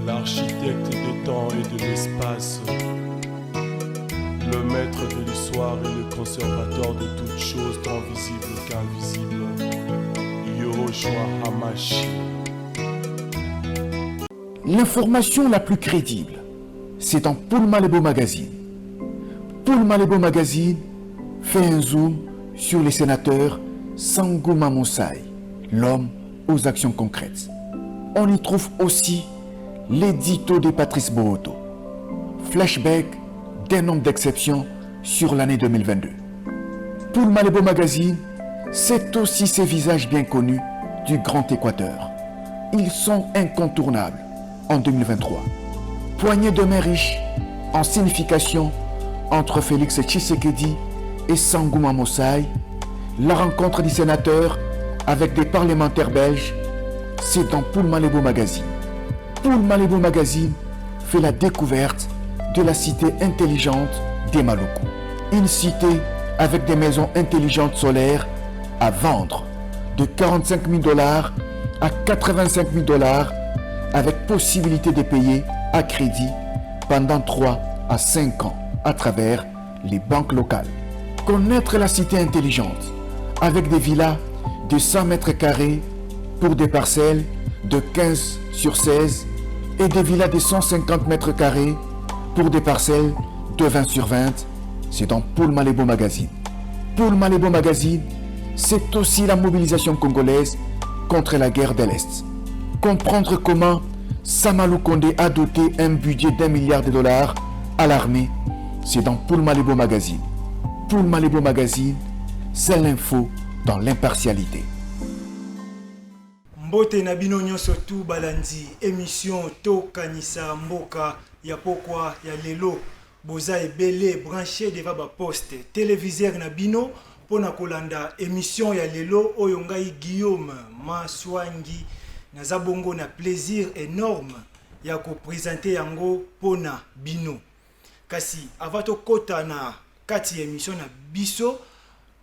l'architecte des temps et de l'espace, le maître de l'histoire et le conservateur de toutes choses tant visibles qu'invisibles, Yoshua Hamashi. L'information la plus crédible, c'est dans Paul Malebo Magazine. Paul Malebo Magazine fait un zoom sur les sénateurs Sangouma Moussai, l'homme aux actions concrètes. On y trouve aussi l'édito de Patrice Bohoto, flashback d'un homme d'exception sur l'année 2022. Paul Malebo Magazine, c'est aussi ces visages bien connus du Grand Équateur. Ils sont incontournables en 2023. Poignée de main riche en signification entre Félix Tshisekedi et Sangouma Moussai, la rencontre du sénateur avec des parlementaires belges, c'est dans Paul Malebo Magazine. Paul Malebo Magazine fait la découverte de la cité intelligente des Maluku. Une cité avec des maisons intelligentes solaires à vendre de 45 000 $ à 85 000 $ avec possibilité de payer à crédit pendant 3 à 5 ans à travers les banques locales. Connaître la cité intelligente avec des villas de 100 mètres carrés pour des parcelles de 15 sur 16 et des villas de 150 mètres carrés pour des parcelles de 20 sur 20, c'est dans Paul Malebo Magazine. Paul Malebo Magazine, c'est aussi la mobilisation congolaise contre la guerre de l'Est. Comprendre comment Samalou Kondé a doté un budget d'1 milliard de $ à l'armée, c'est dans Paul Malebo Magazine. Paul Malebo Magazine, c'est l'info dans l'impartialité. Mbote na bino nyonso tu balandi émission Tokanisa Mboka ya pokwa ya lelo boza ebele branché devant ba poste téléviseur na bino pona kolanda émission ya lelo oyo ngai Guillaume Maswangi naza bongo na plaisir énorme ya ko présenter yango pona bino. Kasi avato kota na kati émission na biso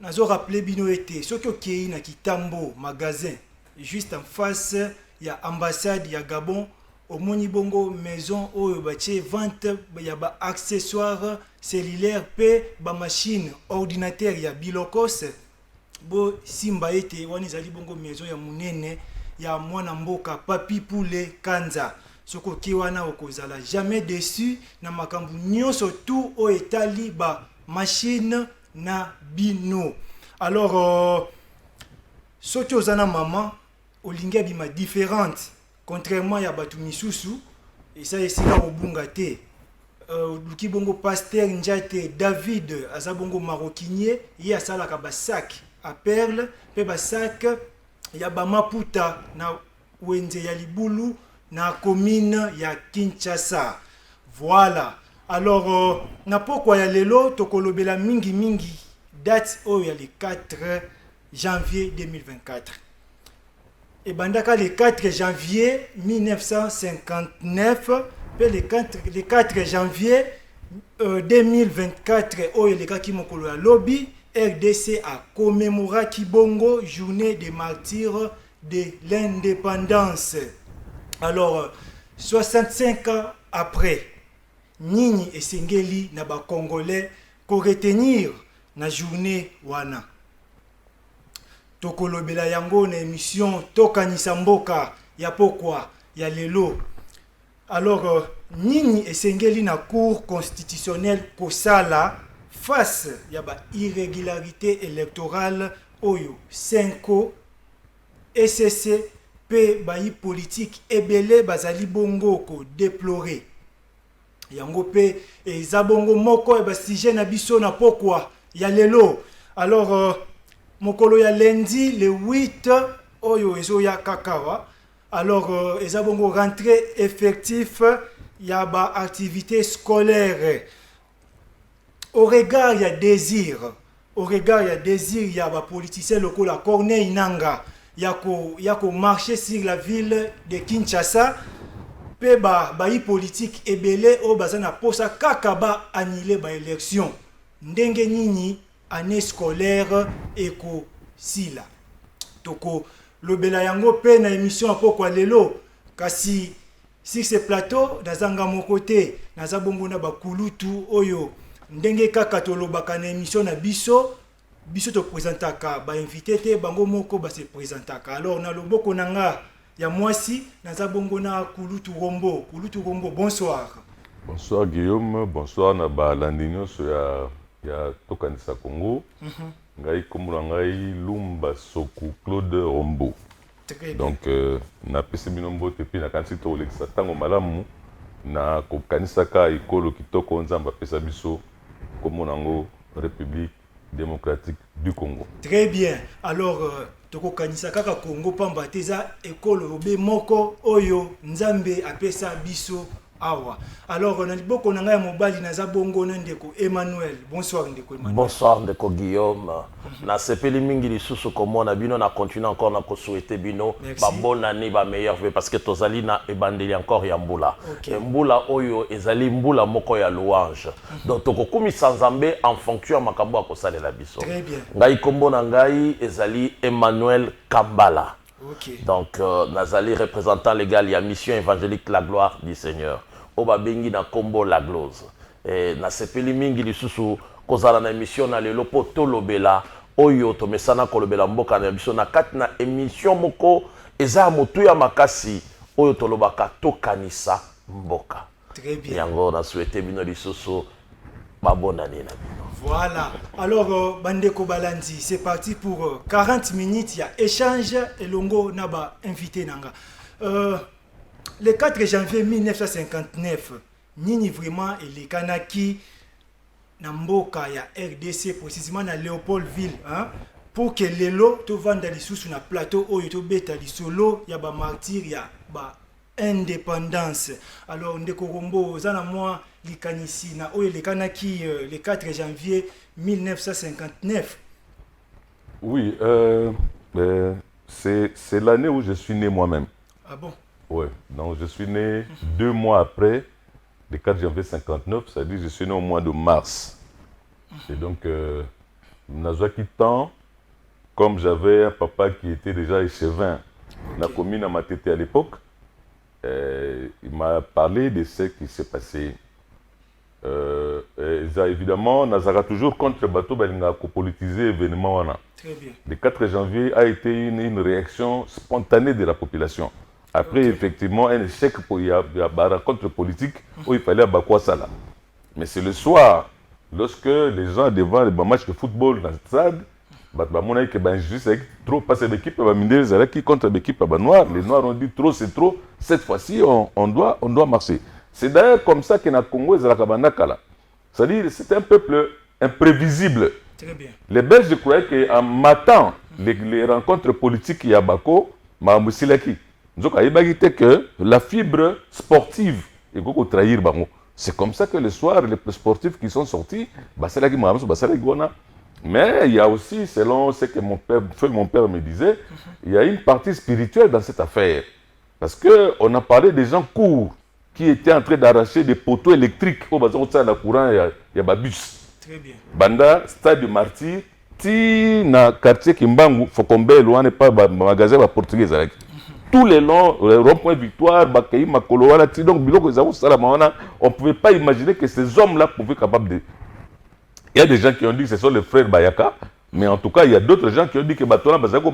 nazo rappeler bino ete soki okei na Kitambo magasin juste en face ya ambassade ya Gabon omoni bongo maison oyo batie vente ya ba accessoires cellulaires pe ba machine ordinateur ya bilokos bo simba ete wani zali bongo maison ya munene ya mwana mboka Papi Poule Kanza soko ki wana okozala jamais déçu na makambu nyonso tout o etali ba machine na bino. Alors soki ozana maman olinga bima différente contrairement ya batu misusu et ça esika obunga te luki bongo pasteur Njate David aza bongo maroquinier ye asalaka ba sac à perles pe ba sac ya ba maputa na wenze ya libulu na commune ya Kinshasa. Voilà. Alors na pokwa ya lelo tokolobela mingi date oyo ya le 4 janvier 2024. Et bandaka le 4 janvier 1959, puis le 4 janvier 2024, au Elekaki Mokolo ya Lobby, RDC a commémoré Kibongo, journée des martyrs de l'indépendance. Alors, 65 ans après, Nini et Sengeli Naba Congolais pour retenir la journée wana. Tokolobela yango na émission Tokanisa Mboka ya pokwa ya lelo. Alors nini esengeli na cour constitutionnelle kosala face ya ba irrégularité électorale oyo 5 SCC pe bayi politique ebele bazali bongo ko déplorer. Yango pe eza bongo moko e ba sujet na biso na pokwa ya lelo. Alors mokolo ya lundi le 8 oyo ezo ya kakawa. Alors eza bongo rentrée effectif ya ba activité scolaire. Au regard ya désir ya ba politicien locaux la Corneille Nanga yako marcher sur la ville de Kinshasa pe bayi politique ebele o bazana posa kaka ba annuler ba élection ndenge nini année scolaire eko sila toko lobela yango pe na émission apokwa lelo kasi sur ce plateau nazanga mon côté naza bongo na bakulutu oyo ndenge kaka tolobaka na émission na biso to présentaka ba invité te bango moko ba se présentaka. Alors na loboko nanga ya mwasi naza bongo na kulutu rombo bonsoir. Bonsoir Guillaume, bonsoir na balandinyo so ya tokanisa Congo. Ngai komuna ngai Lumba Soku Claude Rombo. Donc na pesi binombo te pi na kanisi to lekisa tango malamu na kokanisa ka ikolo kitoko nzamba pesa biso komuna ngo République démocratique du Congo. Très bien. Alors toko kanisa kaka Congo pamba teza ekolo obe moko oyo nzambe apesa biso awa. Alors na liboko na ngai mobali naza bongo na ndeko Emmanuel. Bonsoir ndeko Emmanuel. Bonsoir ndeko Guillaume. Na sepeli mingi lisusu komona bino na continue encore na ko souhaiter bino ba bonne année ba meilleur vœu parce que tozali na ebandeli encore ya mbula. Mbula oyo ezali mbula moko ya louange. Donc tokokumisa Nzambe en fonction makambo akosalela biso. Très bien. Ngai kombo na ngai ezali Emmanuel Kambala. Okay. Donc, Nazali, représentant légal, il y a mission évangélique La Gloire du Seigneur. Oba bengi na kombo La Glose. Et na sepeli mingi lisusu kozala na émission na lelo po tolobela oyo tomesana kolobela mboka na biso na kati na émission moko eza motu ya makasi oyo tolobaka tokanisa mboka. Très bien. Yango na souhaité bino lisusu ba bonne année na bino. Voilà. Alors, Bandeko Balandi, c'est parti pour 40 minutes. Il y a échange et longo naba invité nanga. Le 4 janvier 1959, Nini vraiment et les Kanaki Namboka ya RDC, précisément na Léopoldville, hein, pour que l'élo te vende les sous sur un plateau où tu bêta les solo, ya ba martyr, ya ba indépendance. Alors, Ndeko Rombo, zana moi, likanisi na oyo lekanaki le 4 janvier 1959. Oui, c'est l'année où je suis né moi-même. Ah bon? Oui, donc je suis né 2 mois après le 4 janvier 59, c'est-à-dire je suis né au mois de mars. Et donc, Nazaki temps, comme j'avais un papa qui était déjà échevin, la commune à Matete à l'époque, il m'a parlé de ce qui s'est passé. Évidemment, Nazara toujours contre le bateau, il a politisé l'événement. Très bien. Le 4 janvier a été une réaction spontanée de la population. Après, effectivement, un échec pour y avoir rencontre politique où il fallait abattre ça là. Mais c'est le soir, lorsque les gens devant les matchs de football dans le stade, c'est trop passer l'équipe qui contre l'équipe noire. Les Noirs ont dit trop, c'est trop. Cette fois-ci, on doit marcher. C'est d'ailleurs comme ça que le Congo est. C'est-à-dire c'est un peuple imprévisible. Très bien. Les Belges croyaient qu'en matant les rencontres politiques il y a Bako, nous avons que la fibre sportive est trahir. C'est comme ça que le soir, les sportifs qui sont sortis, mais il y a aussi, selon ce que mon père me disait, il y a une partie spirituelle dans cette affaire. Parce qu'on a parlé des gens courts qui étaient en train d'arracher des poteaux électriques au bazar de la courant et il y a bus. Très bien. Banda, stade du martyr, ti na quartier Kimbangu, Fokombe, loin n'est pas magasin portugais. Tous les longs, le rond-point Victoire, Bakaï, Makolo, donc on ne pouvait pas imaginer que ces hommes-là pouvaient être capables de. Il y a des gens qui ont dit que ce sont les frères Bayaka, mais en tout cas, il y a d'autres gens qui ont dit que Batona Bazako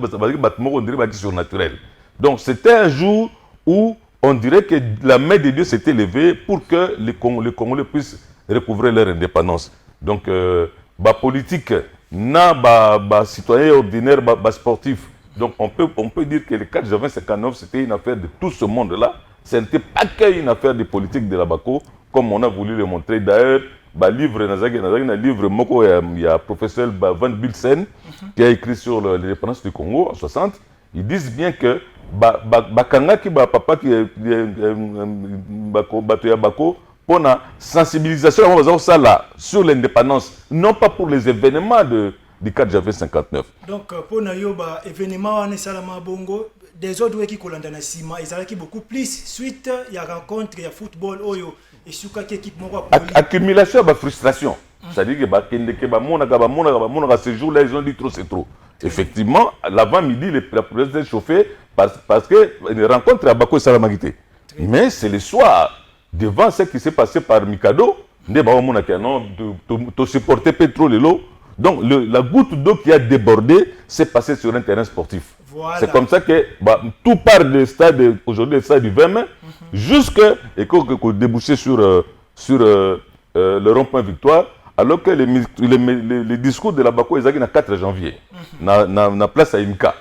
on dirait que c'est surnaturel. Donc c'était un jour où on dirait que la main de Dieu s'était levée pour que les Congolais puissent recouvrir leur indépendance. Donc, politique, citoyen ordinaire, sportif. Donc on peut dire que le 4 janvier 59, c'était une affaire de tout ce monde-là. Ce n'était pas qu'une affaire de politique de la Bako, comme on a voulu le montrer. D'ailleurs, un livre moko il y a professeur Van Bilsen qui a écrit sur l'indépendance du Congo en 60. Ils disent bien que bakanga ki papa qui bako pour la sensibilisation sur l'indépendance, non pas pour les événements du 4 janvier 59. Donc pour nayoba événement en Salama Bongo des autres qui kolanda na sima ezalaki beaucoup plus suite il y a rencontre il y a football oyo et suka ki équipe moko accumulation de frustration. C'est-à-dire que ce jour-là ils ont dit trop c'est trop. Effectivement, l'avant-midi la police était chauffée parce que une rencontre à Bako Salamagité. Mais c'est le soir, devant ce qui s'est passé par Mikado, tu supportais pétrole et l'eau. Donc la goutte d'eau qui a débordé s'est passée sur un terrain sportif. Voilà. C'est comme ça que tout part du stade, aujourd'hui le stade du 20 mai, jusqu'à déboucher sur le rond-point Victoire, alors que les discours de la Bako ils ont le 4 janvier, na place à Imka.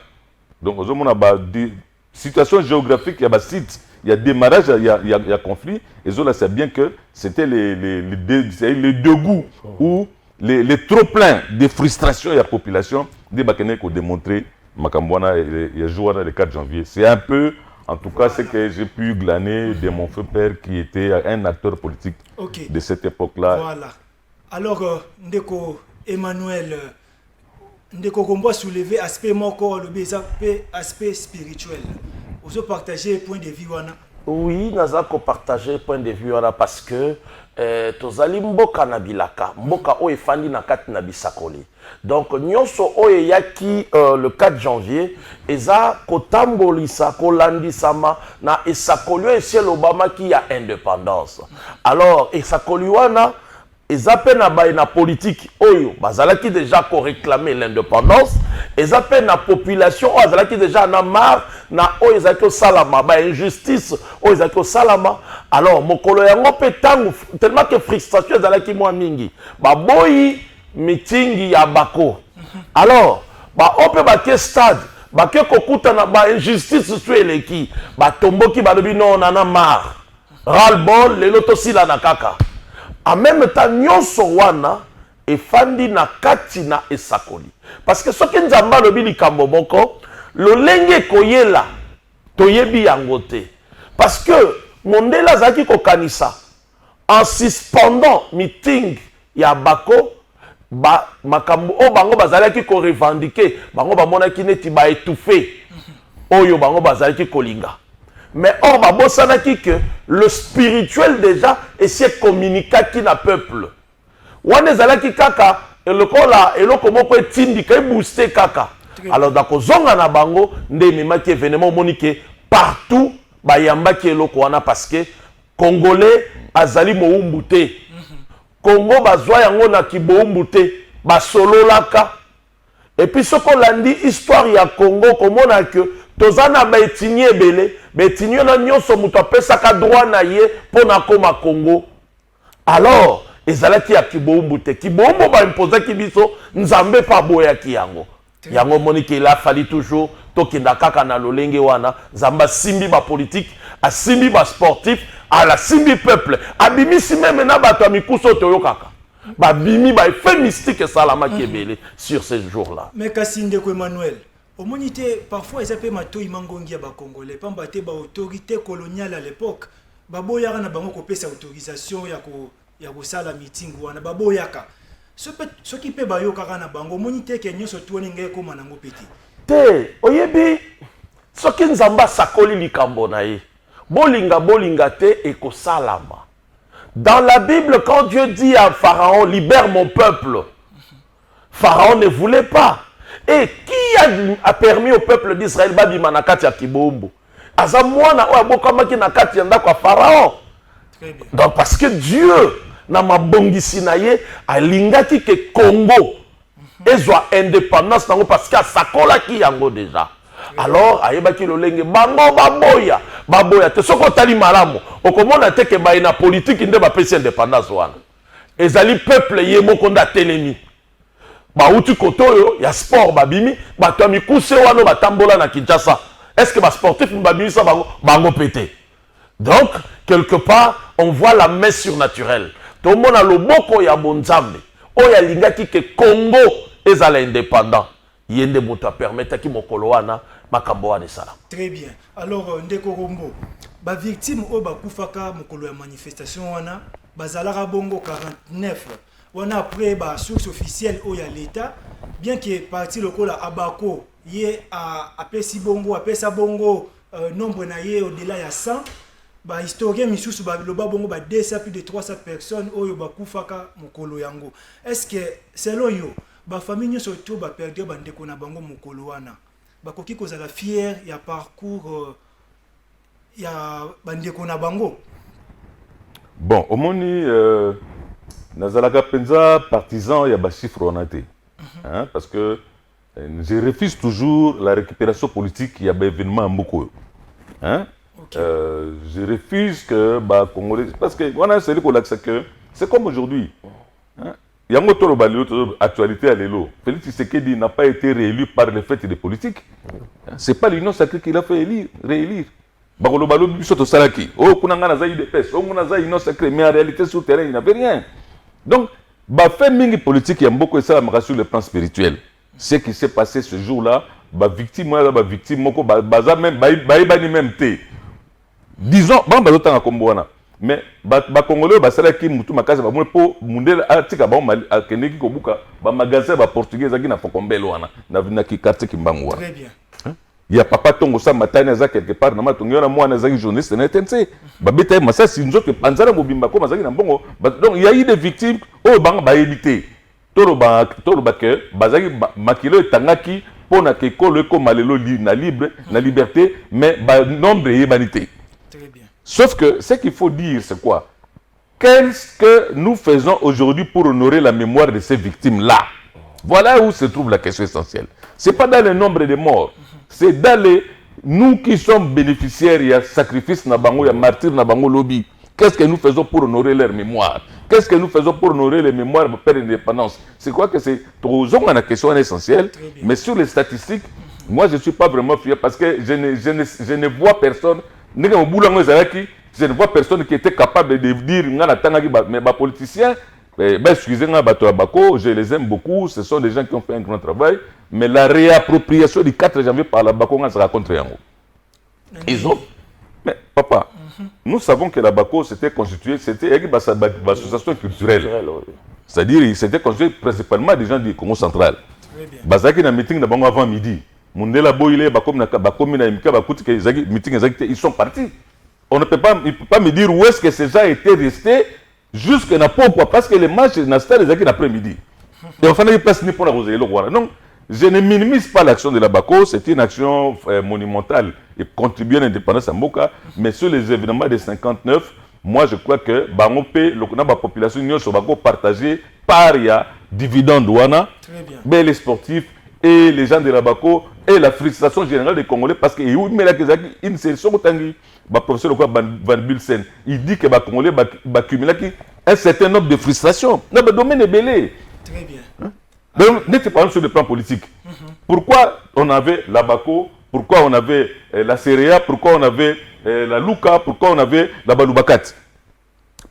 Donc aujourd'hui on a des situations géographiques, il y a des sites, il y a démarrage, il y a conflit, et là c'est bien que c'était les dégoûts ou les trop-pleins de frustration de la population de Bakene qui ont démontré Makambouana et le 4 janvier. C'est un peu, en tout cas, ce que j'ai pu glaner de mon feu père qui était un acteur politique de cette époque-là. Voilà. Alors, Ndeko Emmanuel, Ndeko Kombo a soulevé aspect moko, aspect spirituel. Vous avez partagé point de vue wana? Oui, nous avons partagé point de vue wana parce que tozali mboka na bilaka, mboka oyo efandi na kati na bisakoli. Donc nyonso oyo yaki le 4 janvier eza kotambolisa kolandisama na esakoli oyo esi elobama ki ya indépendance. Alors esakoli wana eza pe na baye na politique oyo bazalaki déjà ko réclamer l'indépendance, eza pe na population oyo azalaki déjà na marre na oyo ezalaki osalama ba injustice oyo ezalaki osalama. Alors mokolo yango pe tango tellement que frustration ezalaki mwa mingi baboyi mitingi ya bako. Alors ba ope bake stade bake kokuta na ba injustice su eleki batomboki balobi non nana marre ras-le-bol lelo tosila na kaka. En même temps, nyonso wana efandi na kati na esakoli. Parce que soki nzamba lobi likambo moko, lolenge koyela toyebi yango te. Parce que mondela zaki kokanisa en suspendant meeting ya bako makambo o bango bazalaki ko revendiquer, bango bamonaki neti ba étouffé oyo bango bazalaki kolinga. Mais or, que le spirituel déjà essaie de communiquer qui na peuple. Wane zalaki kaka elokola eloko moko etindi kay booster kaka. Alors dako zonga na bango nde memaki événement monique partout bayamba ki eloko wana parce que congolais azali moumbu te. Congo bazwa yango na kiboumbu te basololaka. Et puis ce qu'on l'a dit histoire ya Congo komona que tozana ba etinye ebele betinyo na nyonso muto apesaka droit na ye pona koma Congo. Alors ezalaki ya kiboumbu te kiboumbu ba imposaki biso nzambe pa boyaki yango yango moniki il a fallu toujours tokenda kaka na lolenge wana nzamba simbi ba politique asimbi ba sportif ala simbi peuple abimisi même na bato amikuso toyokaka babimi ba effet mystique salama ki ebele sur ces jours-là. Mais kasi Ndeko Emmanuel au monité, parfois, ils appellent Matoi Mangongi à Congolais. Pamba te ba autorité coloniale à l'époque. Babo yaka na bango kopé sa autorisation ya ko sala meeting wana babo yaka. Ce qui peut bayo kaka na bango monité ke nyoso tuoni ngai ko manango peti. Te oyebi soki nzamba sakoli likambo na ye. Bolinga te eko salama. Dans la Bible quand Dieu dit à Pharaon libère mon peuple. Pharaon ne voulait pas. Et qui a permis au peuple d'Israël babi manakati ya kibombo? Azamwana o abokamaki nakati ya ndako Pharaon. Donc parce que Dieu na mabongisi na ye alingaki ke Congo ezwa indépendance nango parce que sakola ki yango déjà. Alors ayebaki lolenge bango baboya te soko tali malamu okomona te ke baina politique nde bapesi indépendance wana. Ezali peuple ye moko nda telemi. Bauti kotoyo ya sport babimi bato mikuse wana batambola na Kinshasa. Est-ce que ba sportif babimi ça bango pété? Donc quelque part on voit la main surnaturelle. Tout le monde a le boko ya bonzambe. Oya lingaki ke Congo ezala indépendant. Yende moto a permettre ki mokolo wana makambo wana sala. Très bien. Alors Ndeko Kombo ba victime o ba kufaka mokolo ya manifestation wana bazalaka bongo 49. On a après la source officielle où il y a l'État, bien que parti local à Abako, il y a Pesi Bongo, à Pesa Bongo, nombre naïe au-delà de 100, bah historien Missous Babiloba Bongo, bah 200 plus de 300 personnes, où il y a Kufaka Mokolo Yango. Est-ce que selon yo, bah famille surtout bah perdre bah ndeko na Bango Mokolo wana, bah koki kozala fier, il y a parcours ya bandeko na bango. Bon, au moni nazalaka penza partisan ya ba chiffre onate. Hein, parce que je refuse toujours la récupération politique ya ba événement mboko. Hein? Okay. Je refuse que bah Congolais parce que on a celui qu'on l'accès que c'est comme aujourd'hui. Hein? Il y a une actualité à l'élo. Félix Tshisekedi n'a pas été réélu par le fait des politiques. C'est pas l'union sacrée qui l'a fait réélire. Bakolo balo biso to salaki. Oh kunanga na zaï de pes. Oh kuna zaï union sacrée mais en réalité sur terrain il n'avait rien. Donc bah fait mingi politique il y a beaucoup de ça sur le plan spirituel. Ce qui s'est passé ce jour-là, bah victime moi bah victime moko baza même bani même té. Disons bon bah autant comme wana. Mais ba Congolais ba sala ki mutu makasa ba po mundela atika ba mali akeneki kobuka ba magasin ba portugais zaki na fokombelo wana na ki quartier kimbangu wana. Très bien. Il y a papa tongo sa matana za quelque part na matongo na mwana zaki journaliste na tense ba beta masa sinzo ke panzara mobimba ko mazaki na mbongo donc il y a eu des victimes oh banga ba éviter tolo ba que bazaki makilo tangaki pona ke kolo ko malelo na libre na liberté mais ba nombre yebanité. Sauf que ce qu'il faut dire, c'est quoi? Qu'est-ce que nous faisons aujourd'hui pour honorer la mémoire de ces victimes-là? Voilà où se trouve la question essentielle. Ce n'est pas dans le nombre de morts. C'est dans les... Nous qui sommes bénéficiaires, il y a sacrifice, il y a martyr, il y a lobby. Qu'est-ce que nous faisons pour honorer leur mémoire? Qu'est-ce que nous faisons pour honorer les mémoires de père d'indépendance? C'est quoi que c'est? Toujours la question essentielle. Mais sur les statistiques, moi je ne suis pas vraiment fier parce que je ne vois personne. Je ne vois personne qui était capable de dire mais les politiciens, excusez-moi, je les aime beaucoup, ce sont des gens qui ont fait un grand travail, mais la réappropriation du 4 janvier par la Bako, ça raconte rien. Ils ont. Mais papa, nous savons que la Bako s'était constituée, c'était une association culturelle. C'est-à-dire qu'il s'était constitué principalement des gens du Congo central. Bazaki na meeting avant midi. Mundela Boyle, ils sont partis. On ne peut pas, il peut pas me dire où est-ce que ces gens étaient restés jusqu'à la pourquoi parce que les matchs n'a pas les l'après-midi. Et enfin, il passe ni pour la rosée. Donc, je ne minimise pas l'action de la Bako, c'est une action monumentale et contribue à l'indépendance à Moka, mais sur les événements de 59, moi je crois que la population n'y a partagée par ya dividende douana, les sportifs et les gens de la Bako et la frustration générale des Congolais parce que une sélection professeur Van Bilsen, il dit que les Congolais accumulent un certain nombre de frustrations. Le domaine est belé. Très bien. Donc, n'était pas sur le plan politique. Pourquoi on avait la Bako, pourquoi on avait la Serea, pourquoi on avait la Luka, pourquoi on avait la Baloubakat?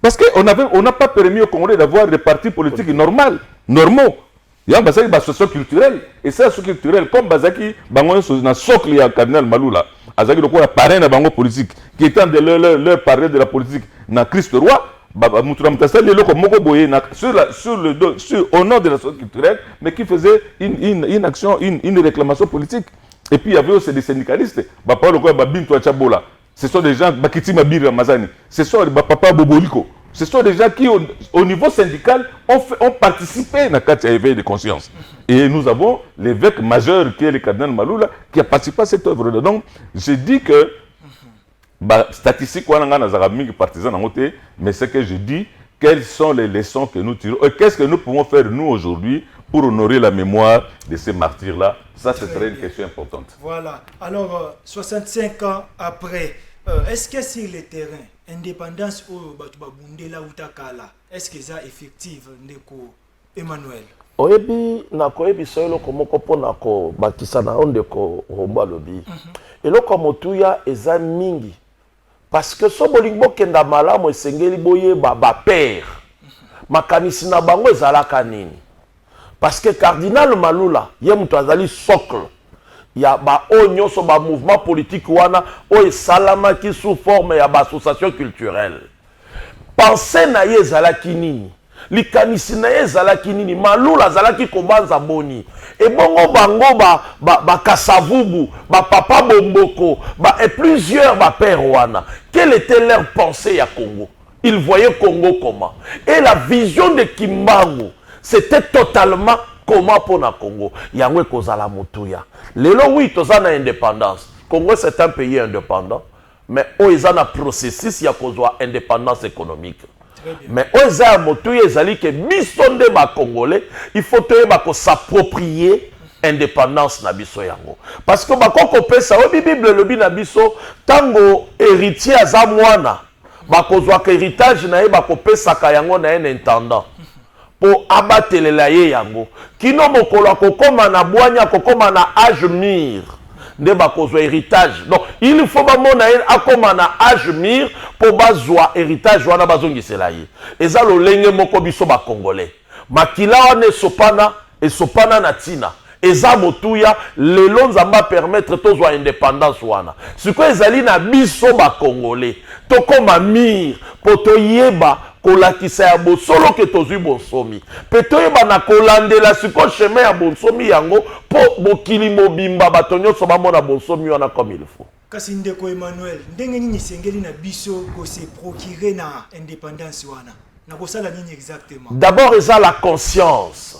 Parce qu'on n'a pas permis aux Congolais d'avoir des partis politiques normaux. Il y a une association culturelle. Et cette association culturelle, comme Bazaki, dans socle, il y a le cardinal Maloula, Azaki, le parrain de la politique, qui étant de leur parler de la politique, dans Christ roi, au nom de la société culturelle, mais qui faisait une action, une réclamation politique. Et puis il y avait aussi des syndicalistes. Ce sont des gens, ce sont des papa Boboliko. Ce sont des gens qui, au niveau syndical, ont participé à la éveil de conscience. Et nous avons l'évêque majeur qui est le cardinal Maloula qui a participé à cette œuvre. Donc, je dis que, statistique, mais ce que je dis, quelles sont les leçons que nous tirons et qu'est-ce que nous pouvons faire, nous, aujourd'hui, pour honorer la mémoire de ces martyrs-là? Ça, ce serait une question importante. Voilà. Alors, 65 ans après, est-ce que sur le terrain, indépendance ou Babundela ou Takala, est-ce que c'est effectif, Ndeko Emmanuel? Oyebi nakoyebi solo komoko pona ko bakisa na ondeko romba lobi. Et lo komotuya eza mingi. Parce que so bolingbo kenda malamu esengeli boye ba père. Makanisi na bango ezalaka nini? Parce que cardinal Malula ye mutu azali socle. Ya ba onyo so ba mouvement politique wana o esalama ki sous forme ya ba association culturelle. Pensez na ye ezalaki nini? Likanisi na ye ezalaki nini? Malula azalaki kobanza boni. Et bongo bango ba kasavubu, ba papa bomboko, et plusieurs pères wana. Quelle était leur pensée à Congo? Ils voyaient Congo comment? Et la vision de Kimbangu, c'était totalement comment pour na Congo? Yangwe kozala motuya. Lelo oui, tozana indépendance. Congo c'est un pays indépendant. mais oyo eza na processus ya kozwa indépendance économique. Mais oyo eza ya motuya ezali ke biso nde bacongolais il faut toyeba kosapproprier indépendance na biso yango parce que bakokopesa oyo bible elobi na biso ntango héritier aza mwana bakozwaka héritage na ye bakopesaka yango na ye na intendant mpo abatelela ye yango kino mokolo akokóma na bwanya akokóma na âge mûr nde bakozwa héritage. Donc il faut bamona ye akóma na âge mûr mpo bazwa héritage wana bazongisela ye. Eza lolenge moko biso bacongolais makila wana esopana na ntina eza motuya lelo nzambe apermettre tozwa indépendance wana sikoyo ezali na biso bacongolais tokóma mûr mpo toyeba kolakisa ya bosolo ke tozwi bonsomi mpe toyeba na kolandela sikoyo chemin ya bonsomi yango mpo mokili mobimba bato nyonso bamona bonsomi wana comme il faut. Kasi ndeko Emmanuel ndenge nini sengeli na biso kose procurer na indépendance wana na kosala nini exactement? D'abord eza la conscience.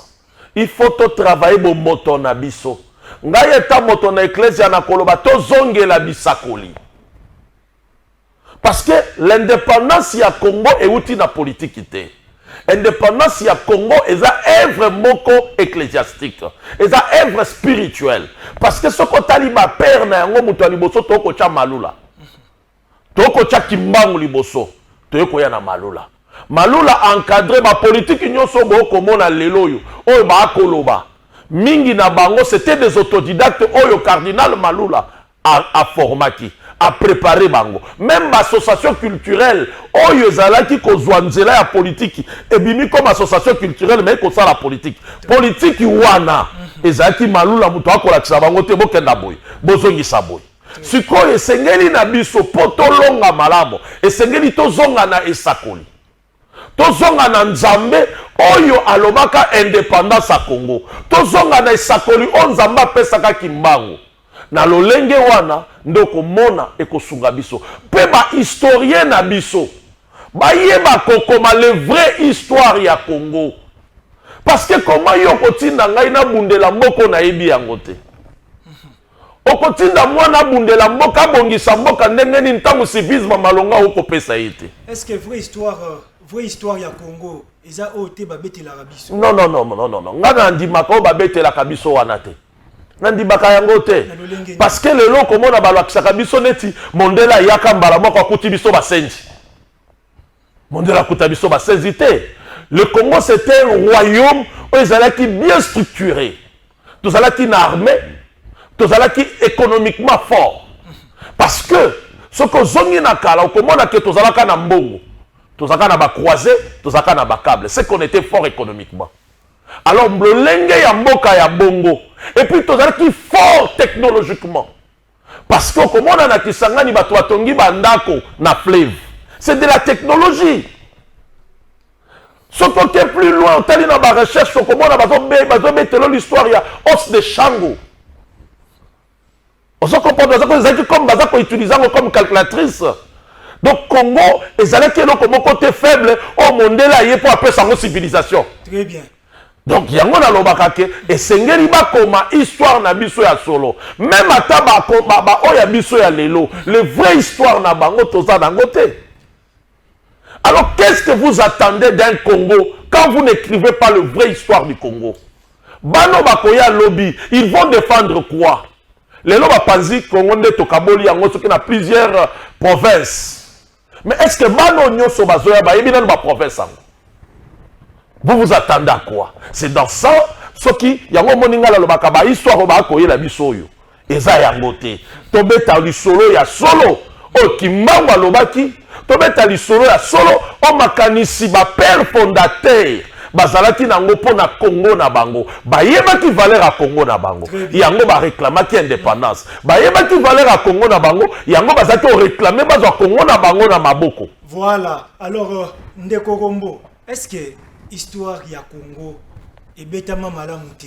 Il faut to travailler bo moto na biso. Ngai eta moto na ecclesia na koloba to zongela bisakoli. Parce que l'indépendance ya Congo euti na politique te. Indépendance ya Congo eza œuvre moko ecclésiastique. Eza œuvre spirituelle. Parce que ce ko taliba père na yango muto liboso to ko cha malula. To ko cha kimbangu liboso. To ko ya na malula. Malula encadré ba politique nyonso boko mona lelo yo. Oyo ba koloba. Mingi na bango c'était des autodidactes oyo cardinal Malula a formaki. A préparé bango. Même l'association culturelle, oyo zalaki kozwa nzela ya politique, ebimi comme association culturelle mais kosa la politique. Politique wana ezalaki Malula muto akolakisa bango te bokenda boy. Bozongisa boy. Sikoyo esengeli na biso poto longa malamo, esengeli tozonga na esakoli. Tozonga na nzambe oyo alobaka indépendance à Congo. Tozonga na esakoli o nzamba pesaka kimbangu. Na lolenge wana ndoko mona ekosunga biso pe ba historien na biso ba yeba kokoma le vrai histoire ya Congo parce que comment yo kotinda ngai na bundela mboko na yebi yango te okotinda mwana bundela mboka bongisa mboka ndenge ni ntango civisme malonga okopesa yete. Est-ce que vraie histoire ya Congo eza ote ba betela biso? Non ngana ndimaka o ba betela biso wana te. Nandibaka yango te parce que lelo komona balakisaka biso neti mondela yaka mbala moko akuti biso basenzi mondela akuta biso basenzi te. Le Congo c'était un royaume où ezalaki bien structuré, tozalaki na armée, tozalaki économiquement fort parce que ce que zongi na kala komona ke tozalaka na mbongo, tozalaka na ba croisé, tozalaka na ba câble, c'est qu'on était fort économiquement. Alors le lenge ya mboka ya bongo et puis tozalaki fort technologiquement parce que comme on a na kisangani bato batongi bandako na fleuve c'est de la technologie. Ce côté plus loin on tali na ba recherche comme on a bazo betelo l'histoire ya os de Shango. On se comprend bazako comme bazako utilisant comme calculatrice. Donc Congo ezalaki eloko moko te faible au mondela ye pour appeler sango civilisation. Très bien. Donc yango na lobaka ke esengeli bakoma histoire na biso ya solo même ata ba oya biso ya lelo le vrai histoire na bango toza nango te. Alors qu'est-ce que vous attendez d'un Congo quand vous n'écrivez pas le vrai histoire du Congo? Bano bakoya lobby, ils vont défendre quoi? Lelo bapanzi Congo nde tokaboli yango soki na plusieurs provinces. Mais est-ce que bano nyonso bazoya ba yebi na ba province yango? Vous vous attendez à quoi? C'est dans ça, ce qui, yango moninga la lobaka ba histoire ba koye la bisoyo. Eza yango te. Tobeta li solo ya solo. O kimangwa lobaki, tobeta li solo ya solo o makanisi ba père fondateur. Bazalaki nango pona Congo na bango. Ba yebaki valeur à Congo na bango. Yango ba réclamaki indépendance. Ba yebaki valeur à Congo na bango, yango bazaki o réclamer bazwa Congo na bango na maboko. Voilà. Alors ndeko Kombo, est-ce que histoire ya Congo et betama malamu te?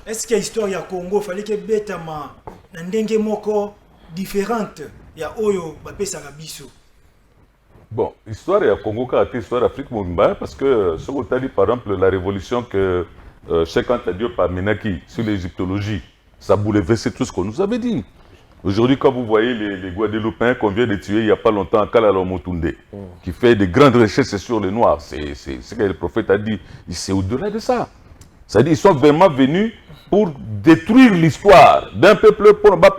Est-ce que histoire ya Congo fallait que betama na ndenge moko différente ya oyo bapesaka biso? Bon, histoire ya Congo car histoire d'Afrique mobimba parce que ce qu'on t'a dit par exemple la révolution que Cheikh Anta Diop a menée sur l'égyptologie, ça bouleversait tout ce qu'on nous avait dit. Aujourd'hui, quand vous voyez les Guadeloupéens qu'on vient de tuer il n'y a pas longtemps à Kalalo Motunde, qui fait de grandes recherches sur les Noirs, c'est ce que le prophète a dit. C'est au-delà de ça. C'est-à-dire qu'ils sont vraiment venus pour détruire l'histoire d'un peuple, pour ne pas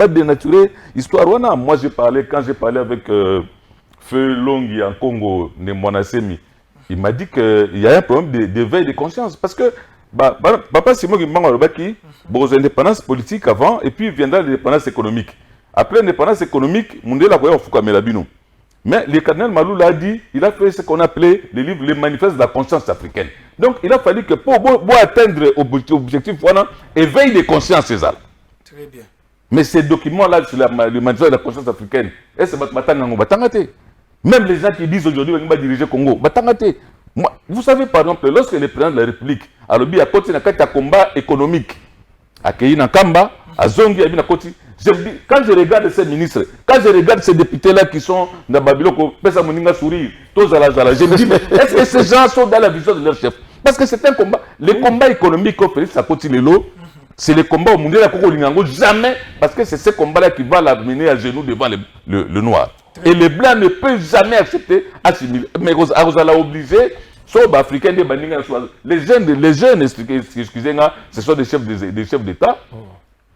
dénaturer l'histoire. Moi, quand j'ai parlé avec Feu Longi en Congo, Nemwanasemi, il m'a dit qu'il y a un problème d'éveil de conscience. Parce que Papa Simon Gimbango bon, indépendance politique avant, et puis viendra l'indépendance économique. Après l'indépendance économique, Mundela Koya Fukamelabino. Mais le cardinal Malou l'a dit, il a fait ce qu'on appelait le livre Les manifestes de la conscience africaine. Donc il a fallu que pour atteindre l'objectif, voilà, éveil de conscience, c'est ça. Très bien. Mais ces documents-là sur le manifeste de la conscience africaine, même les gens qui disent aujourd'hui qu'on va diriger Congo, vous savez par exemple, lorsque le président de la République a lobby à côté d'un combat économique, à Keïna Kamba, à Zongi, à Binakoti, quand je regarde ces ministres, quand je regarde ces députés-là qui sont dans Babylone, sourire, je me dis, mais est-ce que ces gens sont dans la vision de leur chef? Parce que c'est un combat. Les combats économiques qu'on fait, ça continue l'eau. C'est le combat au monde de la Congo Lingango, jamais, parce que c'est ce combat-là qui va l'amener à genoux devant le noir. Et le blanc ne peut jamais accepter, assimiler. Mais vous allez obliger, sauf africains, les jeunes, excusez-moi, ce sont des chefs d'État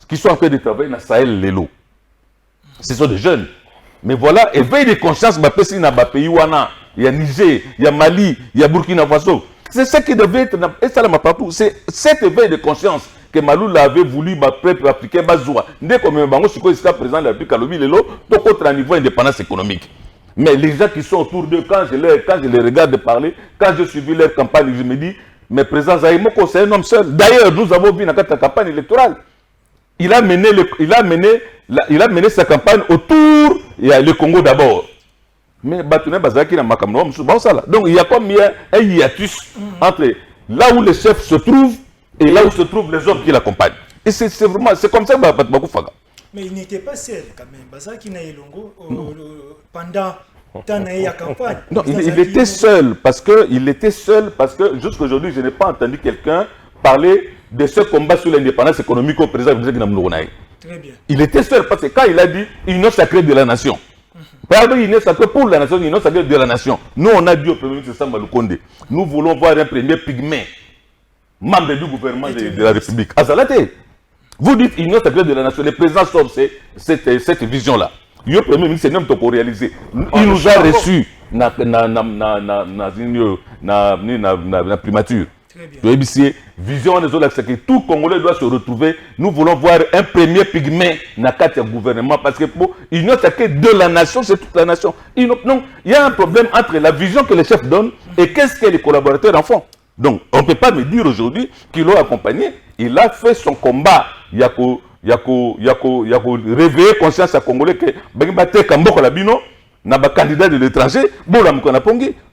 qui sont en train de travailler dans Sahel, Lelo. Ce sont des jeunes. Mais voilà, éveil de conscience, il y a Niger, il y a Mali, il y a Burkina Faso. C'est ce qui devait être, et ça là partout. C'est cet éveil de conscience que Malou l'avait voulu, peuple africain, dès qu'on me bango, jusqu'à présent, la République Kalobi, Lelo, donc autre niveau d'indépendance économique. Mais les gens qui sont autour d'eux, quand je les regarde parler, quand je suivi leur campagne, je me dis, mais président Zaïmoko, c'est un homme seul. D'ailleurs, nous avons vu dans la campagne électorale, il a mené sa campagne autour, il y a le Congo d'abord. Mais donc il y a comme un hiatus entre là où le chef se trouve et là où se trouvent les hommes qui l'accompagnent. Et c'est vraiment, c'est comme ça que Bakou Faga. Mais il n'était pas seul quand même. Bazaki na Elongo pendant la campagne. Non, il était seul parce que jusqu'à aujourd'hui, je n'ai pas entendu quelqu'un parler de ce combat sur l'indépendance économique au président de Namlounaï. Très bien. Il était seul parce que quand il a dit union sacrée de la nation. Pardon, union sacrée pour la nation, union sacrée de la nation. Nous, on a dit au premier ministre Samba Lukonde, nous voulons voir un premier pygmée, membre du gouvernement de la République. Azalate, vous dites union sacrée de la nation, le président sort cette vision-là. Le premier ministre, c'est même pour réaliser. Il nous a reçus na primature. Vision des autres, c'est que tout Congolais doit se retrouver. Nous voulons voir un premier pygmée dans le gouvernement parce que pour l'union sacrée de la nation, c'est toute la nation. Non, il y a un problème entre la vision que les chefs donnent et qu'est-ce que les collaborateurs en font. Donc, on ne peut pas me dire aujourd'hui qu'il l'a accompagné. Il a fait son combat. Il y a réveiller conscience à Congolais que n'a pas candidat de l'étranger,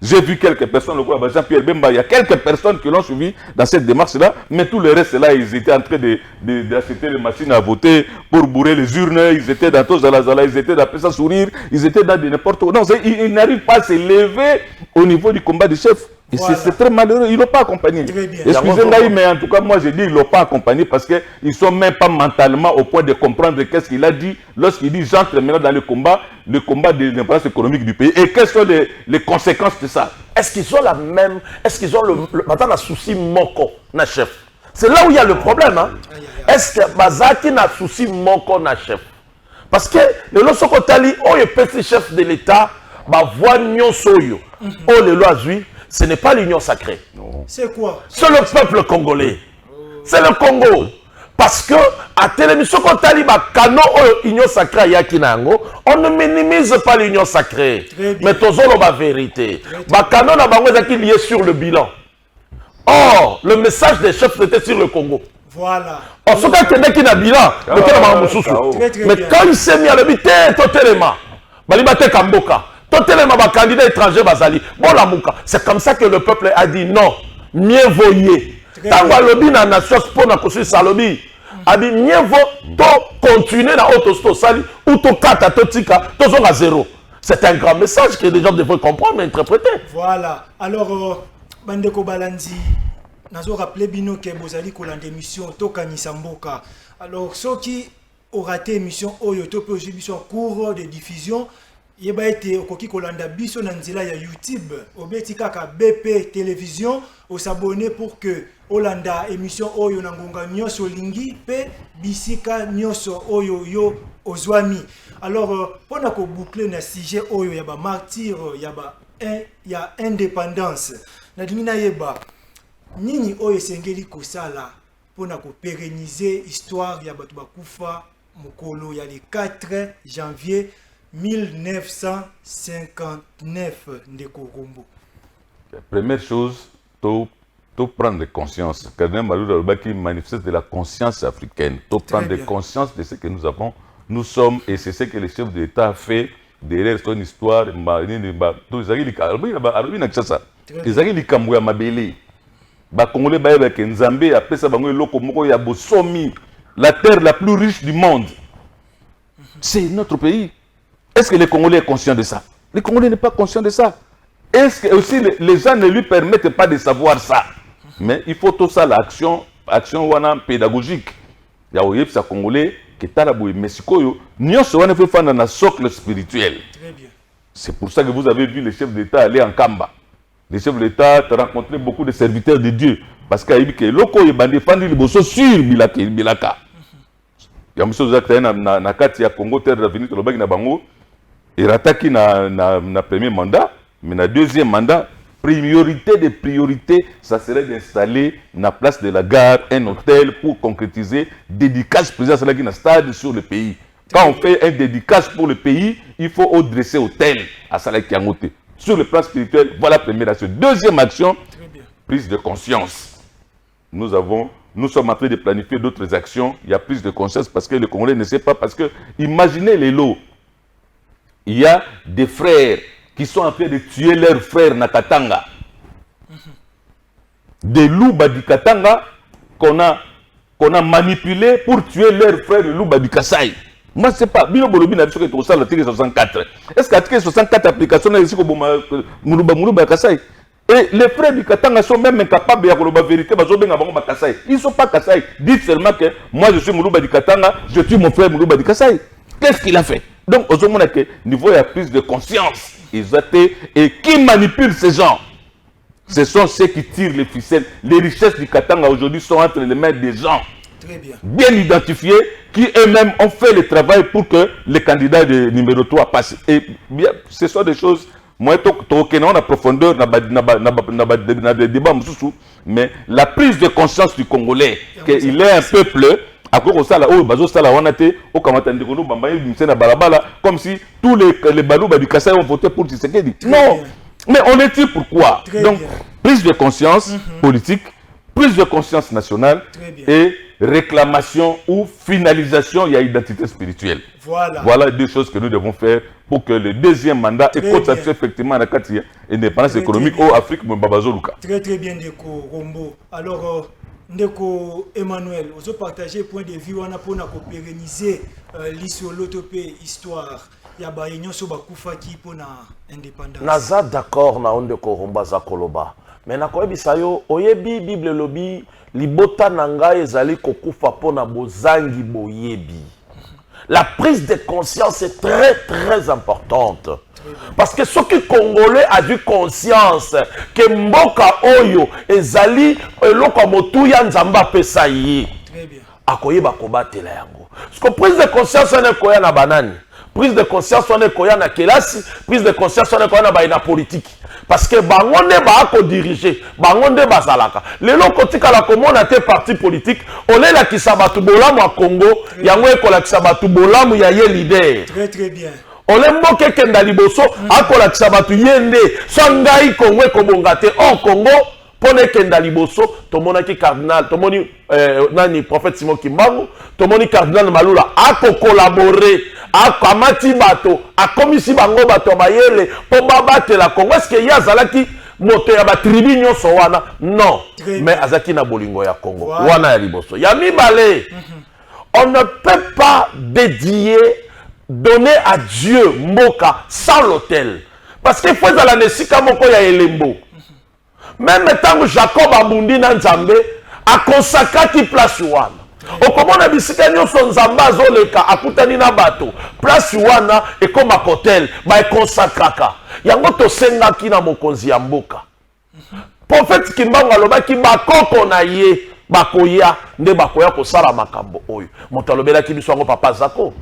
j'ai vu quelques personnes, Jean-Pierre Bemba, il y a quelques personnes qui l'ont suivi dans cette démarche-là, mais tout le reste là, ils étaient en train d'acheter les machines à voter pour bourrer les urnes, ils étaient dans tous Zalazala, ils étaient dans Pessa Sourire, ils étaient dans n'importe où. Non, ils n'arrivent pas à se lever au niveau du combat des chefs. Et voilà. C'est très malheureux, ils ne l'ont pas accompagné. Excusez-moi, mais en tout cas, moi je dis qu'ils ne l'ont pas accompagné parce qu'ils ne sont même pas mentalement au point de comprendre qu'est-ce qu'il a dit lorsqu'il dit j'entre maintenant dans le combat de l'indépendance économique du pays. Et quelles sont les conséquences de ça? Est-ce qu'ils ont la même. Est-ce qu'ils ont maintenant le souci moko, na chef? C'est là où il y a le problème. Hein? Est-ce que Bazaki n'a souci moko, na chef? Parce que le Losokotali, oh, le petit chef de l'État, voit Nyonsoyo, oh, le Loazui. Ce n'est pas l'union sacrée. C'est quoi? C'est le peuple congolais. C'est le Congo. Parce que, à télévision, quand on union sacrée, on ne minimise pas l'union sacrée. Mais tous la vérité. Bakano n'a pas lié sur le bilan. Or, le message des chefs était sur le Congo. Voilà. Or, ce qui est bilan, mais quand il s'est mis à l'habiter, totalement, Balibate Kamboka. Candidat étranger Bazali. C'est comme ça que le peuple a dit non. Mieux vaut y. Tant que lobby na nation pour na construire sa lobby. A dit mieux vaut continuer dans autosto sali ou to kata to tika to zonga zéro. C'est un grand message que les gens devraient comprendre et interpréter. Voilà. Alors Bandeko Balandi, nazo rappeler bino que Bozali kolande émission to kanisa mboka. Alors ceux qui raté émission oyo to pe émission cours de diffusion yeba été okoki kolanda biso na nzela ya YouTube obeti kaka BP télévision o s'abonner pour que Olanda émission oyo na ngonga nyonso lingi pe bisika nyonso oyo yo ozwami. Alors pona ko boucler na sujet oyo ya ba martyr ya indépendance na dingina yeba nini oyo sengeli kosala pona ko pérenniser histoire ya batu bakufa mokolo ya le 4 janvier 1959 ndeko Rombo. La première chose, tout prendre conscience. Cardinal Malouda qui manifeste de la conscience africaine. Tout prendre conscience de ce que nous avons, nous sommes, et c'est ce que le chef de l'État a fait derrière son histoire. La terre la plus riche du monde, c'est notre pays. Est-ce que les Congolais sont conscients de ça? Les Congolais ne sont pas conscients de ça. Est-ce que aussi les gens ne lui permettent pas de savoir ça? Mais il faut tout ça, l'action pédagogique. Il y a des Congolais qui sont Mexico, nous sommes fait dans un socle spirituel. C'est pour ça que vous avez vu le chef d'État aller en Kamba. Le chef d'État a rencontré beaucoup de serviteurs de Dieu. Parce qu'il y a des locaux qui ont défendu le bosso sur Bilaka. Il y a des choses qui ont Congo, terre d'avenir, il a attaqué na premier mandat, mais na deuxième mandat, priorité des priorités, ça serait d'installer na place de la gare un hôtel pour concrétiser dédicace président qui na stade sur le pays. Quand on fait un dédicace pour le pays, il faut redresser hôtel à Salaki Angote. Sur le plan spirituel, voilà la première action. Deuxième action, prise de conscience. Nous sommes en train de planifier d'autres actions. Il y a prise de conscience parce que le Congolais ne sait pas. Parce que, imaginez les lots. Il y a des frères qui sont en train de tuer leurs frères Nakatanga. Des loups du Katanga qu'on a manipulés pour tuer leurs frères loups du Kassai. Moi, je ne sais pas. Bino Bolobi n'a pas fait ça l'article 64. Est-ce que l'article 64 application est ici comme Moulouba Kassai? Et les frères du Katanga sont même incapables de dire la vérité. Ils ne sont pas Kassai. Dites seulement que moi, je suis Moulouba du Katanga, je tue mon frère Moulouba du Kassai. Qu'est-ce qu'il a fait? Donc, au niveau de la prise de conscience, et qui manipulent ces gens? Ce sont ceux qui tirent les ficelles. Les richesses du Katanga aujourd'hui sont entre les mains des gens bien identifiés, qui eux-mêmes ont fait le travail pour que le candidat de numéro 3 passe. Et bien, ce sont des choses, moi, on a profondeur dans le débat, mais la prise de conscience du Congolais, qu'il est un peuple. Comme si tous les Balouba du Kassai ont voté pour Tshisekedi. Non, mais on est dit pourquoi. Donc, prise de conscience politique, prise de conscience nationale et réclamation ou finalisation, il y a identité spirituelle. Voilà deux choses que nous devons faire pour que le deuxième mandat ait constaté effectivement la indépendance économique au Afrique. Très très bien, Ndeko Rombo. Alors, Ndeko Emmanuel, vous avez partagé point de vue pour pérenniser l'isolotope histoire. Il y a des gens qui ont l'indépendance. Naza d'accord na Ndeko Romba Zakoloba. Mais na koyebisa yo oyebi Bible lobi libota nanga ezali kokufa pona bozangi boyebi. La prise de conscience est très très importante. Parce que ceux qui Congolais a eu conscience que mboka oyo ezali eloko motuya nzamba pesa yi. Akoyeba kobatela yango. Parce que prise de conscience on est koya na banani. Prise de conscience on est koya na kelasi, prise de conscience on est koya na baina politique. Parce que bangonde ba ko diriger, bangonde bazalaka. Lelo kotika la komona te parti politique, olela kisabatu bolamu a Congo, yango ekola kisabatu bolamu ya ye leader. Très très bien. Olembo kekenda liboso akola kisabatu yende, sangai Congo ekobongate en Congo. Pone kenda liboso, tomona ki cardinal, tomoni nani prophète Simon Kimbangu, tomoni cardinal Malula ako collaborer, akamati bato, akomisi bango bato bayele, po babate la Congo. Est-ce que yazalaki moto ya ba tribu nyonso wana? Non. Mais azaki na bolingo ya Congo. Wana ya liboso. Ya mibale. On ne peut pas donner à Dieu mboka sans l'autel. Parce qu'il faut la nesika moko ya elembo. Même tant que Jacob a bondi dans Nzambe, a consacré qui place ouana. okomona bisika nyonso nzambe azoleka akutani na bato place wana ekoma hotel baekonsakraka yango tosengaki na mokonzi ya mboka prophète Kimbangu alobaki bakoko na ye bakoya nde bakoya kosala makambo oyo moto alobelaki biso yango papa Zako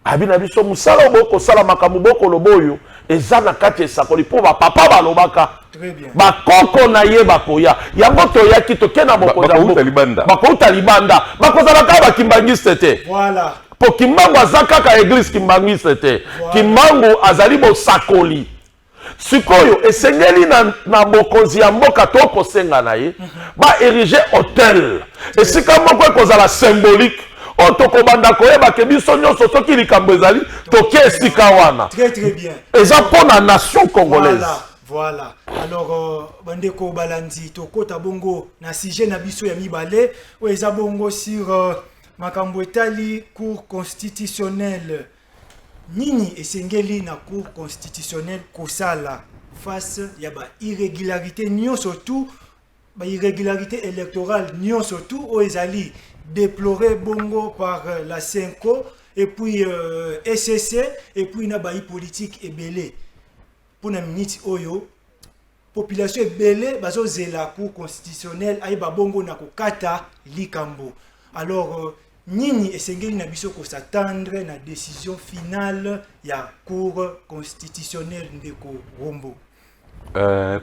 abi na biso musala obo kosala makambo bokoloba oyo eza na kati esakoli mpo bapapa balobaka bakoko na ye bakoya yango toyaki toke na bakouta libanda bakouta libanda bakozalaka bakimbangiste te po Kimbangu aza kaka eglise kimbangiste te Kimbangu azali bosakoli sikoyo esengeli na bokonzi ya mboka tokosenga na ye baérige hôtel esika moko ekozala symbolique oyo tokobanda koyeba ke biso nyonso soki likambo ezali toke esika wana eza mpo na nation congolaise. Voilà. Alors, bandeko balandi tokota bongo na sujet na biso ya mibale oyo eza bongo sur makambo etali cour constitutionnelle. Nini esengeli na cour constitutionnelle kosala face ya ba irrégularité nyo surtout ba irrégularité électorale nyo surtout oyo ezali déploré bongo par la CENCO et puis SCC et puis na ba politique ebele. Pour na minute oyo population ebele bazo zela cour constitutionnelle ayeba bongo na kokata likambo. Alors nini esengeli na biso ko s'attendre na décision finale ya cour constitutionnelle ndeko Rombo.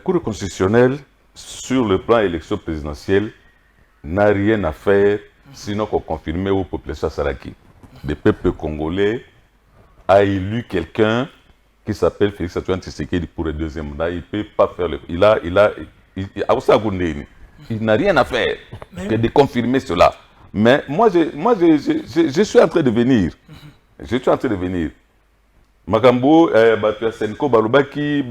Cour constitutionnelle sur le plan élection présidentielle n'a rien à faire sinon qu'on confirmer aux populations saraki. Le peuple congolais a élu quelqu'un qui s'appelle Félix Antoine Tshisekedi pour le deuxième mandat. Il ne peut pas faire le... Il n'a rien à faire que de confirmer cela. Mais moi, je suis en train de venir. Je suis en train de venir. Makambo, Senko, Balobaki,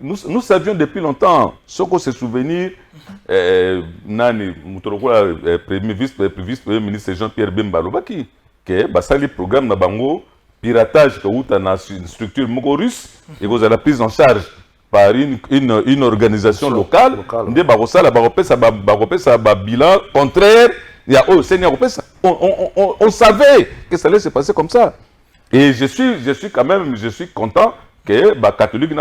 nous savions depuis longtemps, ce qu'on se souvenir, Nani, vice-premier ministre Jean-Pierre Bembalobaki, que Basali programme na bango, piratage, que une structure mogo-russe, et vous avez la prise en charge par une organisation locale, bilan contraire, on savait que ça allait se passer comme ça. Et je suis quand même, je suis content que les catholiques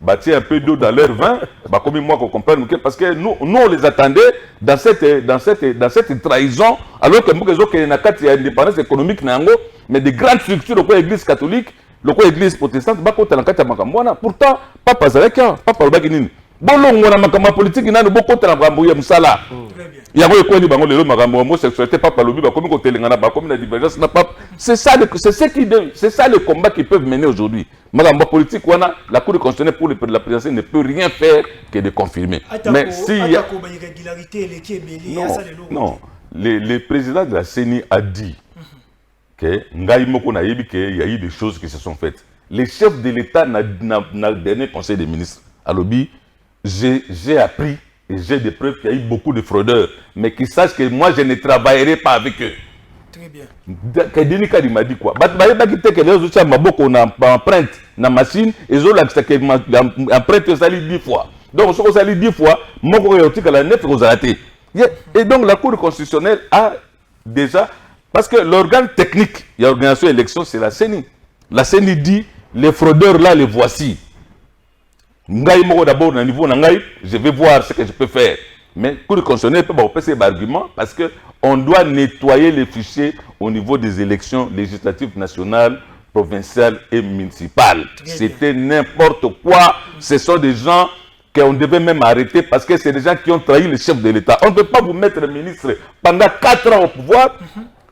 bâtissent un peu d'eau dans leur vin, comme moi qu'on comprenne, parce que nous on les attendait dans cette trahison, alors que nous avons une indépendance économique, mais des grandes structures, l'église catholique, l'église protestante, pourtant, Papa Zaleka, Papa Obaginine, bon, on a politique, il y a beaucoup de musala. Il y a l'homosexualité, papa lobby, c'est ça le combat qu'ils peuvent mener aujourd'hui. Madame la politique, la Cour constitutionnelle pour la présidentielle ne peut rien faire que de confirmer. Mais si non, le président de la CENI a dit qu'il y a eu des choses qui se sont faites. Le chef de l'État n'a dernier conseil des ministres. À lobby, j'ai appris. Et j'ai des preuves qu'il y a eu beaucoup de fraudeurs, mais qu'ils sachent que moi je ne travaillerai pas avec eux. Très bien. Kadini Kadi m'a dit quoi? Que les autres ont empreinte dans la machine, et ils ont empreinte ça 10 fois. Donc, si on s'allie 10 fois, moi je la 9 vous arrêtez. Et donc la Cour constitutionnelle a déjà, parce que l'organe technique, il y a l'organisation élection, c'est la CENI. La CENI dit les fraudeurs là, les voici. D'abord, au niveau je vais voir ce que je peux faire. Mais Cour constitutionnelle peut pas ces arguments parce qu'on doit nettoyer les fichiers au niveau des élections législatives nationales, provinciales et municipales. C'était n'importe quoi. Ce sont des gens qu'on devait même arrêter parce que c'est des gens qui ont trahi le chef de l'État. On ne peut pas vous mettre ministre pendant 4 ans au pouvoir,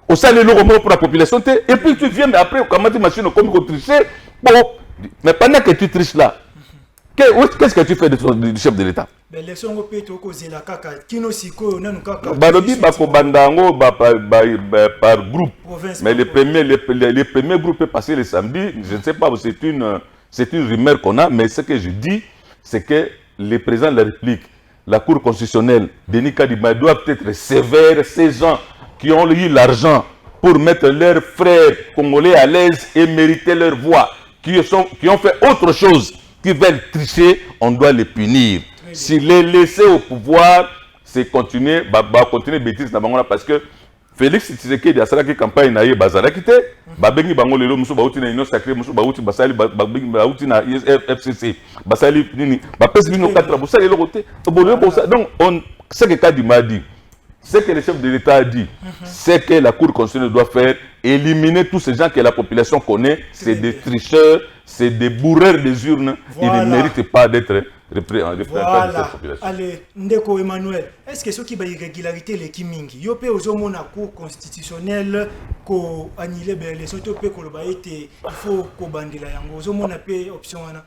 au sein de l'euro pour la population, et puis tu viens, mais après, comment tu machines comme tu triches. Bon, mais pendant que tu triches là, qu'est-ce que tu fais du chef de l'État? Par groupe. Mais les premiers groupes passés le samedi, je ne sais pas, c'est une rumeur qu'on a, mais ce que je dis, c'est que les présidents de la République, la Cour constitutionnelle, Denis Kadima, doivent être sévères, ces gens qui ont eu l'argent pour mettre leurs frères congolais à l'aise et mériter leur voix, qui ont fait autre chose, qui veulent tricher, on doit les punir. Si les laisser au pouvoir, c'est continuer continuer bêtise na bango parce que Félix Tshisekedi asalaki campagne na ye bazalaki te babengi bango lelo musu bauti na union sacrée musu bauti basali babengi bauti na FCC basali nini bapesi bino 4 bosali lelo côté donc on ce que Kadima a dit, ce que le chef de l'État a dit, c'est que la Cour constitutionnelle doit faire, éliminer tous ces gens que la population connaît, c'est des tricheurs, c'est des bourreurs des urnes, ils ne méritent pas d'être représentants de cette population. Allez, Ndeko Emmanuel, est-ce que ce qui va irrégularité les Kimingi, yo pe ozomo na Cour constitutionnelle ko annulé l'élection to pe ko loba été il faut ko bandela yango ozomo na pe option wana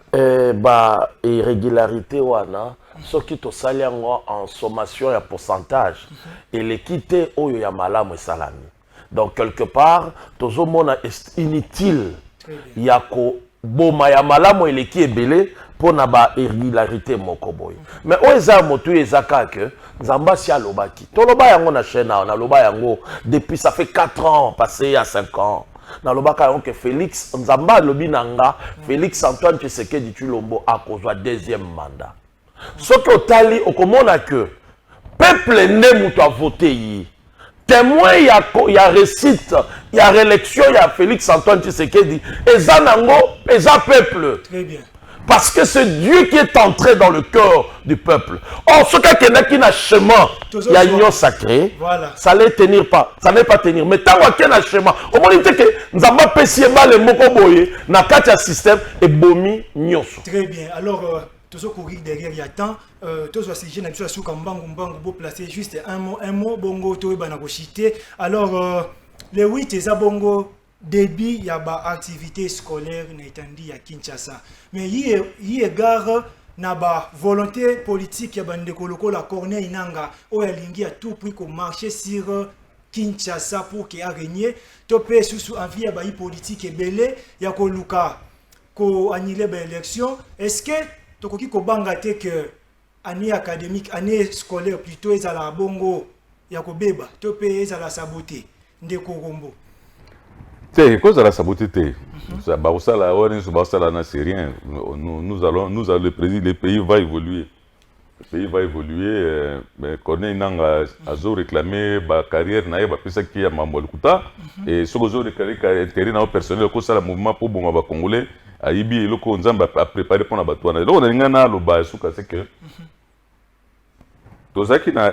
irrégularité wana soki tosali yango en sommation ya pourcentage et l'équité oyo ya malamu esalami donc quelque part tozomona est inutile ya ko boma ya malamu eleki ebele pona ba irrégularité moko boye mais oyo eza motu ezaka ke nzamba si alobaki toloba yango na chaîne na loba yango depuis ça fait 4 ans passé à 5 ans na lobaka yango que Félix nzamba lobi nanga Félix Antoine Tshisekedi Tshilombo akozwa deuxième mandat soki otali okomona que peuple ne mutu a voté yi témoin ya récite ya réélection ya Félix Antoine Tshisekedi eza nango eza peuple. Très bien. Parce que c'est Dieu qui est entré dans le cœur du peuple. Or, ce qui n'a chemin, il y a union sacrée, voilà. Ça ne tenir pas, ça n'est pas tenir. Mais tant qu'il y a un chemin, au moins il dit que nous avons pas payé le mokoboye, na katia système et bomi nyoso. Très bien. Alors, tout ce courir derrière, il y a temps. Tout ce sujet, nous avons sur Kambangu, beau placer juste un mot, bongo, tout est cité. Alors, les 8 et bongo. Début il y a ba activité scolaire n'étendue à Kinshasa mais il égare na ba volonté politique ya bande koloko la Corneille Nanga o yalingi à tout prix ko marcher sur Kinshasa pour qu'il régner topé sous envie ya ba politique ebele ya ko luka ko annuler ba élection est-ce que tokoki ko banga te que année académique année scolaire plutôt ezala bongo ya ko beba topé ezala saboter ndeko Rombo. C'est cause de la saboté. C'est rien. Nous allons, le pays va évoluer. Le pays va évoluer. Mais Corneille Nanga a réclamé ma carrière, n'a pas pensé qu'il y a Mambolkuta. Et ce que j'ai intérêt dans le personnel, que c'est le mouvement pour les Congolais, a Ibi et le Konzamba a préparé pour la bataille. Donc on a un le bas, c'est que tout ça qui n'a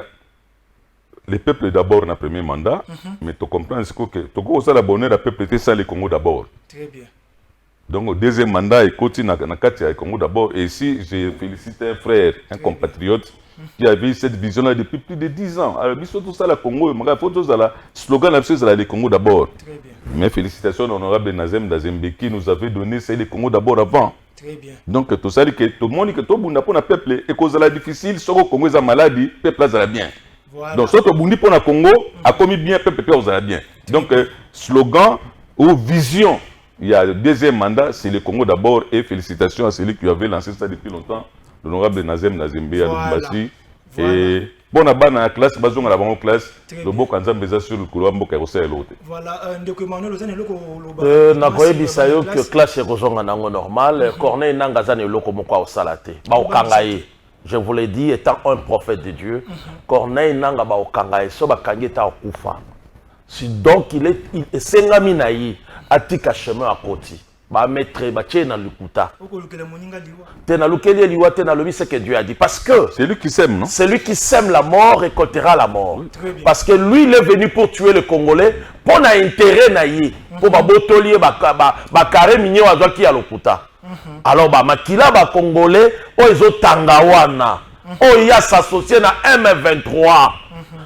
le peuple d'abord dans le premier mandat, mais tu comprends ce que tu as bonheur à peuple, c'est ça le Congo d'abord. Très bien. Donc au deuxième mandat, il continue dans le Congo d'abord. Et ici, je félicite un frère, un compatriote, qui avait cette vision-là depuis plus de 10 ans. Alors, tout ça, le Congo, il faut tout ça, le slogan, c'est le Congo d'abord. Très bien. Mais félicitations, honorable Nazem Dazembe, qui nous avait donné c'est le Congo d'abord avant. Très bien. Donc tout ça, que tout le monde, que tout le monde, pour le peuple, et cause de la difficile, ce que le Congo est maladie, le peuple est bien. Voilà. Donc, ce que vous dites pour le Congo, a commis bien, peuple est bien. Donc, slogan ou vision, il y a le deuxième mandat, c'est le Congo d'abord, et félicitations à celui qui avait lancé ça depuis longtemps, l'honorable Nazem Nazembe à Lubumbashi. Et bon, à la classe, basons à la bonne classe, le beau kanza beza sur le couloir, mboka rosa et l'autre. Voilà, un document, nous avons le Nakoye bisayo que classe est rosonga nango normal, Corneille Nangazane loko mokwa au salate, ba au kangaye. Je vous l'ai dit, étant un prophète de Dieu, Corneille Nanga ba au kangaye, so ba kange ta okufa. Donc il est sengaminayi, atika chemin à côté. Ba mettre ba tche na lukuta. Tena lukeli liwa tena lobi c'est que Dieu a dit parce que c'est lui qui sème, non? C'est lui qui sème la mort récoltera la mort. Parce que lui il est venu pour tuer les Congolais pour na intérêt na yi pour ba botolier ba carré minyo azwa ki ya lukuta. Alors ba makila ba Congolais o ezo tangawana. O ya s'associer na M23.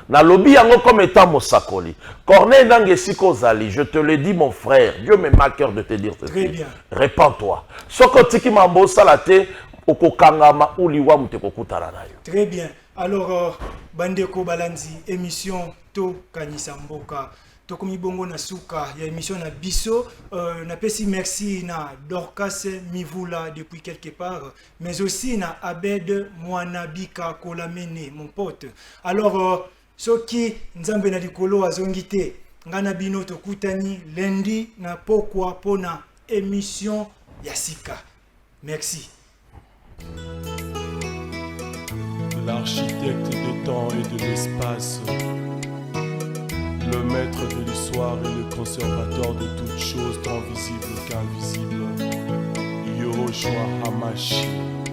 Na lobby yango comme étant Mosakoli. Corneille Nangue Siko Zali, je te le dis mon frère, Dieu me m'a cœur de te dire ceci. Très bien. Répands-toi. Soko tiki mambo salate okokangama uliwa muteko kutara yo. Très bien. Alors Bandeko Balanzi, émission To Kanisa Mboka. Tokomi bongo na suka ya émission na biso na pesi merci na Dorcas Mivula depuis quelque part mais aussi na Abed Mwanabika Kolamene mon pote. Alors soki nzambe na likolo azongite ngana bino tokutani lundi na pokwa pona émission ya sika. Merci. l'architecte des temps et de l'espace, le maître de l'histoire et le conservateur de toutes choses tant visibles qu'invisibles, Yahushua Hamashiach.